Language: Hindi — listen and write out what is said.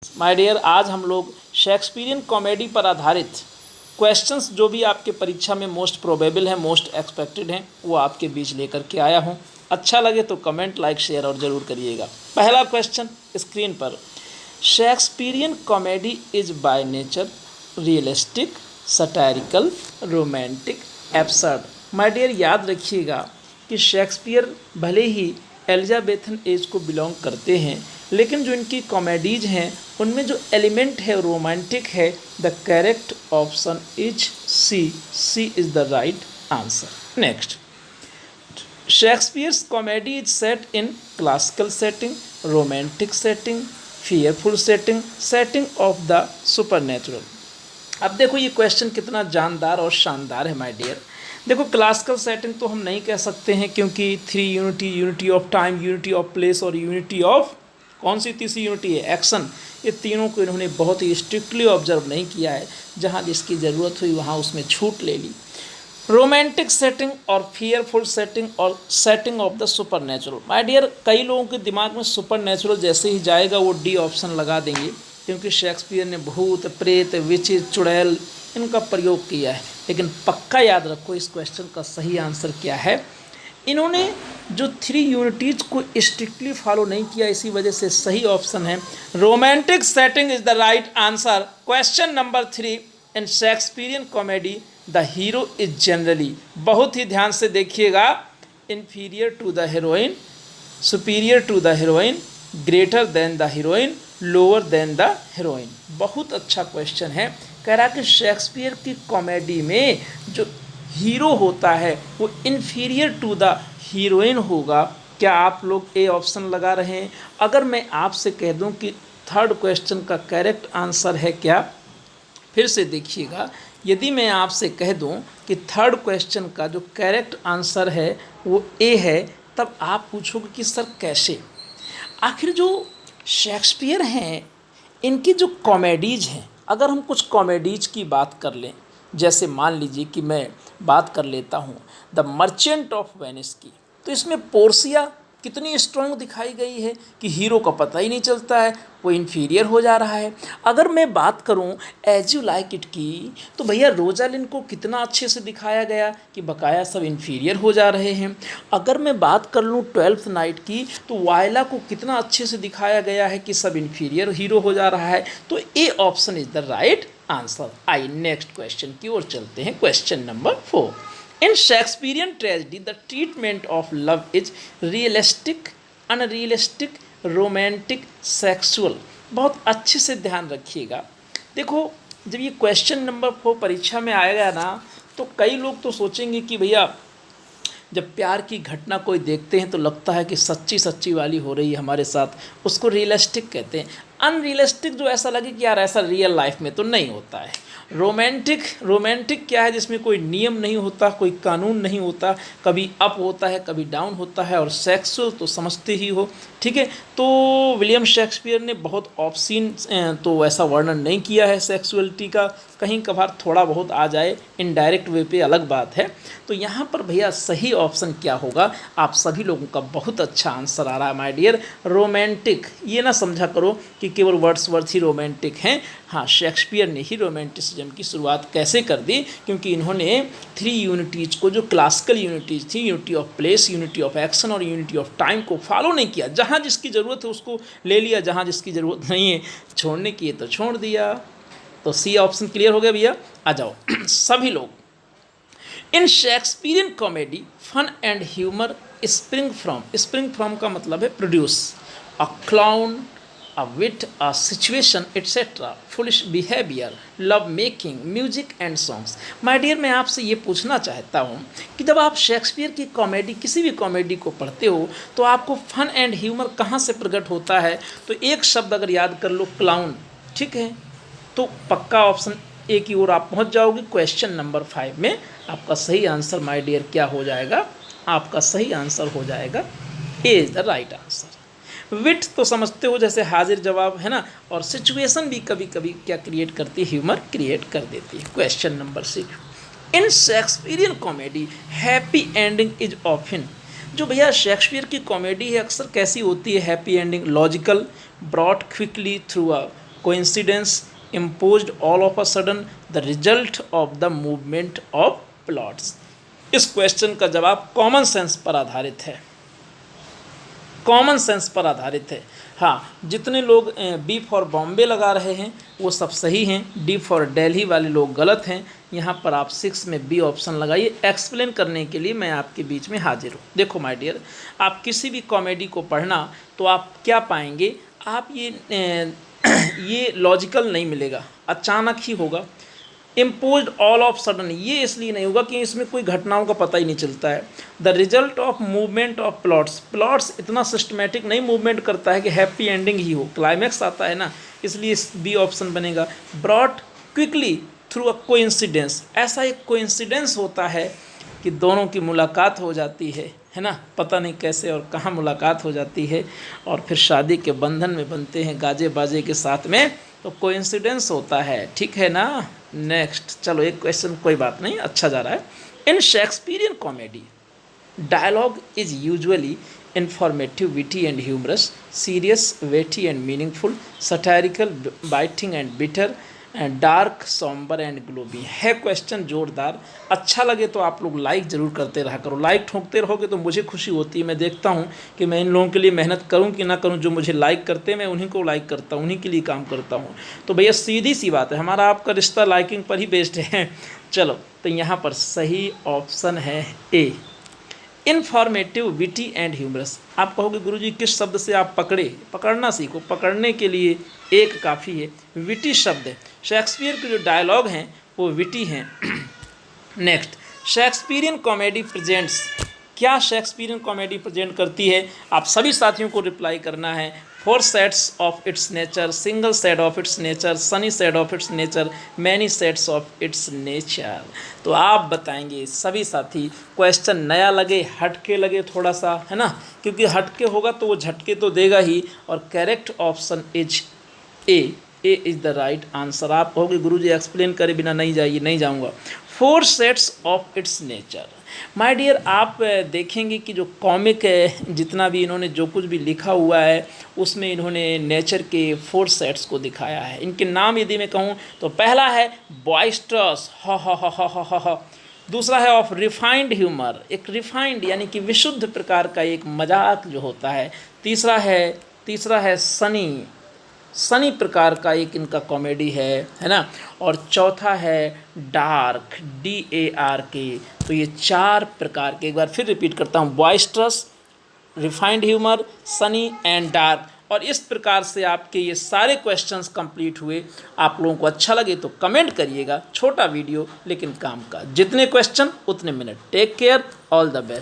माय डियर, आज हम लोग शेक्सपियरियन कॉमेडी पर आधारित क्वेश्चंस जो भी आपके परीक्षा में मोस्ट प्रोबेबल हैं, मोस्ट एक्सपेक्टेड हैं, वो आपके बीच लेकर के आया हूँ। अच्छा लगे तो कमेंट, लाइक, शेयर और ज़रूर करिएगा। पहला क्वेश्चन स्क्रीन पर, Shakespearean comedy is by nature realistic, satirical, romantic, absurd. My dear, याद रखिएगा कि शेक्सपियर भले ही एलिजाबेथन एज को बिलोंग करते हैं, लेकिन जो इनकी कॉमेडीज़ हैं उनमें जो एलिमेंट है रोमांटिक है। The correct option is C is the right answer. Next, Shakespeare's comedy is set in classical setting, romantic setting, fearful setting, setting of the supernatural. अब देखो ये क्वेश्चन कितना जानदार और शानदार है माय डियर। देखो, क्लासिकल सेटिंग तो हम नहीं कह सकते हैं, क्योंकि three unity, unity of time, unity of place और यूनिटी ऑफ कौन सी तीसरी यूनिटी है, एक्शन, ये तीनों को इन्होंने बहुत ही स्ट्रिक्टली ऑब्जर्व नहीं किया है। जहाँ जिसकी ज़रूरत हुई वहाँ उसमें छूट ले ली। रोमांटिक सेटिंग और फियरफुल सेटिंग और setting of the super natural. My dear, कई लोगों के दिमाग में सुपर नेचुरल जैसे ही जाएगा वो डी ऑप्शन लगा देंगे, क्योंकि शेक्सपियर ने भूत, प्रेत, विचित्र, चुड़ैल इनका प्रयोग किया है। लेकिन पक्का याद रखो इस क्वेश्चन का सही आंसर क्या है। इन्होंने जो थ्री यूनिटीज़ को स्ट्रिक्टली फॉलो नहीं किया, इसी वजह से सही ऑप्शन है romantic setting is the right answer. Question number 3, in Shakespearean comedy the hero is generally, बहुत ही ध्यान से देखिएगा, inferior to the heroine, superior to the heroine, greater than the heroine, lower than the heroine. बहुत अच्छा क्वेश्चन है। कह रहा कि शेक्सपियर की कॉमेडी में जो हीरो होता है वो इन्फीरियर टू द हीरोइन होगा। क्या आप लोग ए ऑप्शन लगा रहे हैं? अगर मैं आपसे कह दूं कि थर्ड क्वेश्चन का करेक्ट आंसर है क्या, फिर से देखिएगा, यदि मैं आपसे कह दूं कि थर्ड क्वेश्चन का जो करेक्ट आंसर है वो ए है, तब आप पूछोगे कि सर कैसे। आखिर जो शेक्सपियर हैं इनकी जो कॉमेडीज़ हैं, अगर हम कुछ कॉमेडीज़ की बात कर लें, जैसे मान लीजिए कि मैं बात कर लेता हूँ द मर्चेंट ऑफ वेनिस की, तो इसमें पोर्सिया कितनी स्ट्रॉन्ग दिखाई गई है कि हीरो का पता ही नहीं चलता है, वो इन्फीरियर हो जा रहा है। अगर मैं बात करूं एज यू लाइक इट की, तो भैया रोजालिन को कितना अच्छे से दिखाया गया कि बकाया सब इन्फीरियर हो जा रहे हैं। अगर मैं बात कर लूं ट्वेल्थ नाइट की, तो वायला को कितना अच्छे से दिखाया गया है कि सब इन्फीरियर हीरो हो जा रहा है। तो A option is the right answer. आइए नेक्स्ट क्वेश्चन की ओर चलते हैं। Question number 4, in Shakespearean tragedy the treatment of love is realistic, unrealistic, romantic, sexual। बहुत अच्छे से ध्यान रखिएगा। देखो, जब ये क्वेश्चन नंबर 4 परीक्षा में आएगा ना, तो कई लोग तो सोचेंगे कि भैया जब प्यार की घटना कोई देखते हैं तो लगता है कि सच्ची सच्ची वाली हो रही है हमारे साथ, उसको रियलिस्टिक कहते हैं। अनरियलिस्टिक जो ऐसा लगे कि यार ऐसा रियल लाइफ में तो नहीं होता है। रोमांटिक क्या है, जिसमें कोई नियम नहीं होता, कोई कानून नहीं होता, कभी अप होता है कभी डाउन होता है। और सेक्सुअल तो समझते ही हो, ठीक है। तो विलियम शेक्सपियर ने बहुत ऑब्सीन तो ऐसा वर्णन नहीं किया है सेक्सुअलिटी का, कहीं कभार थोड़ा बहुत आ जाए इनडायरेक्ट वे पे, अलग बात है। तो यहाँ पर भैया सही ऑप्शन क्या होगा? आप सभी लोगों का बहुत अच्छा आंसर आ रहा है माय डियर, रोमांटिक। ये ना समझा करो कि केवल वर्ड्सवर्थ ही रोमांटिक हैं। हाँ, शेक्सपियर ने ही रोमांटिसिज्म की शुरुआत कैसे कर दी, क्योंकि इन्होंने थ्री यूनिटीज़ को, जो क्लासिकल यूनिटीज़ थी, unity of place, unity of action और यूनिटी ऑफ टाइम को फॉलो नहीं किया। जहाँ जिसकी ज़रूरत है उसको ले लिया, जहाँ जिसकी ज़रूरत नहीं है छोड़ने की है तो छोड़ दिया। तो सी ऑप्शन क्लियर हो गया भैया। आ जाओ सभी लोग। In Shakespearean comedy fun and humour spring from का मतलब है produce, a clown, a wit, a situation, etc. foolish behavior, love making, music and songs। My dear, मैं आपसे ये पूछना चाहता हूँ कि जब आप शेक्सपियर की कॉमेडी, किसी भी कॉमेडी को पढ़ते हो, तो आपको फन एंड ह्यूमर कहाँ से प्रकट होता है? तो एक शब्द अगर याद कर लो, क्लाउन, ठीक है। तो पक्का ऑप्शन ए की ओर आप पहुँच जाओगे। क्वेश्चन नंबर 5 में आपका सही आंसर माय डियर क्या हो जाएगा? आपका सही आंसर हो जाएगा A is the right answer. Wit तो समझते हो, जैसे हाजिर जवाब है ना। और सिचुएशन भी कभी कभी क्या क्रिएट करती है, ह्यूमर क्रिएट कर देती है। Question number 6, in Shakespearean comedy happy ending is often. जो भैया शेक्सपियर की कॉमेडी है अक्सर कैसी होती है? Happy ending, logical, brought quickly through a coincidence imposed all of a sudden the result of the movement of plots। इस क्वेश्चन का जवाब कॉमन सेंस पर आधारित है, कॉमन सेंस पर आधारित है। हाँ, जितने लोग बी फॉर बॉम्बे लगा रहे हैं वो सब सही हैं, डी फॉर दिल्ली वाले लोग गलत हैं। यहाँ पर आप 6 में बी ऑप्शन लगाइए। एक्सप्लेन करने के लिए मैं आपके बीच में हाजिर हूँ। देखो माय डियर, आप किसी भी कॉमेडी को पढ़ना तो आप क्या पाएंगे, आप ये लॉजिकल नहीं मिलेगा, अचानक ही होगा। इम्पोज्ड ऑल ऑफ सडन, ये इसलिए नहीं होगा कि इसमें कोई घटनाओं का पता ही नहीं चलता है। The result of movement of plots, plots इतना सिस्टमेटिक नहीं मूवमेंट करता है कि हैप्पी एंडिंग ही हो, क्लाइमैक्स आता है ना, इसलिए बी ऑप्शन बनेगा। Brought quickly through a coincidence, ऐसा एक कोइंसिडेंस होता है कि दोनों की मुलाकात हो जाती है ना, पता नहीं कैसे और कहाँ मुलाकात हो जाती है और फिर शादी के बंधन में बनते हैं गाजे बाजे के साथ में, तो कोइंसिडेंस होता है, ठीक है ना। नेक्स्ट, चलो एक क्वेश्चन, कोई बात नहीं, अच्छा जा रहा है। In Shakespearean comedy dialogue is usually informative, witty and humorous, serious, weighty and meaningful, satirical, biting and bitter, dark, sombre and gloomy. है क्वेश्चन जोरदार। अच्छा लगे तो आप लोग लाइक ज़रूर करते रहा करो, लाइक ठोकते रहोगे तो मुझे खुशी होती है। मैं देखता हूँ कि मैं इन लोगों के लिए मेहनत करूँ कि ना करूँ, जो मुझे लाइक करते हैं मैं उन्हीं को लाइक करता हूँ, उन्हीं के लिए काम करता हूँ। तो भैया सीधी सी बात है, हमारा आपका रिश्ता लाइकिंग पर ही बेस्ड है। चलो, तो यहाँ पर सही ऑप्शन है ए, इन्फॉर्मेटिव, विटी एंड ह्यूमरस। आप कहोगे गुरुजी किस शब्द से आप पकड़ना सीखो, पकड़ने के लिए एक काफ़ी है, विटी शब्द है। शेक्सपियर के जो डायलॉग हैं वो विटी हैं। नेक्स्ट, शेक्सपियरियन कॉमेडी प्रेजेंट्स, क्या शेक्सपियरियन कॉमेडी प्रेजेंट करती है? आप सभी साथियों को रिप्लाई करना है। 4 sets of its nature, single set of its nature, Sunny set of its nature, many sets of its nature. तो आप बताएंगे सभी साथी। क्वेश्चन नया लगे, हटके लगे थोड़ा सा, है ना, क्योंकि हटके होगा तो वो झटके तो देगा ही। और correct option is A is the right answer. आप कहोगे गुरुजी एक्सप्लेन करे बिना नहीं जाऊँगा। 4 sets of its nature, my dear, आप देखेंगे कि जो कॉमिक है, जितना भी इन्होंने जो कुछ भी लिखा हुआ है उसमें इन्होंने नेचर के 4 सेट्स को दिखाया है। इनके नाम यदि मैं कहूँ तो पहला है बॉयस्टर्स, हा। दूसरा है ऑफ रिफाइंड ह्यूमर, एक रिफाइंड यानी कि विशुद्ध प्रकार का एक मजाक जो होता है। तीसरा है सनी प्रकार का एक इनका कॉमेडी है ना। और चौथा है डार्क, DARK। तो ये 4 प्रकार के, एक बार फिर रिपीट करता हूँ, boisterous, refined humour, sunny and dark. और इस प्रकार से आपके ये सारे क्वेश्चंस कंप्लीट हुए। आप लोगों को अच्छा लगे तो कमेंट करिएगा, छोटा वीडियो लेकिन काम का, जितने क्वेश्चन उतने minute. Take care, all the best.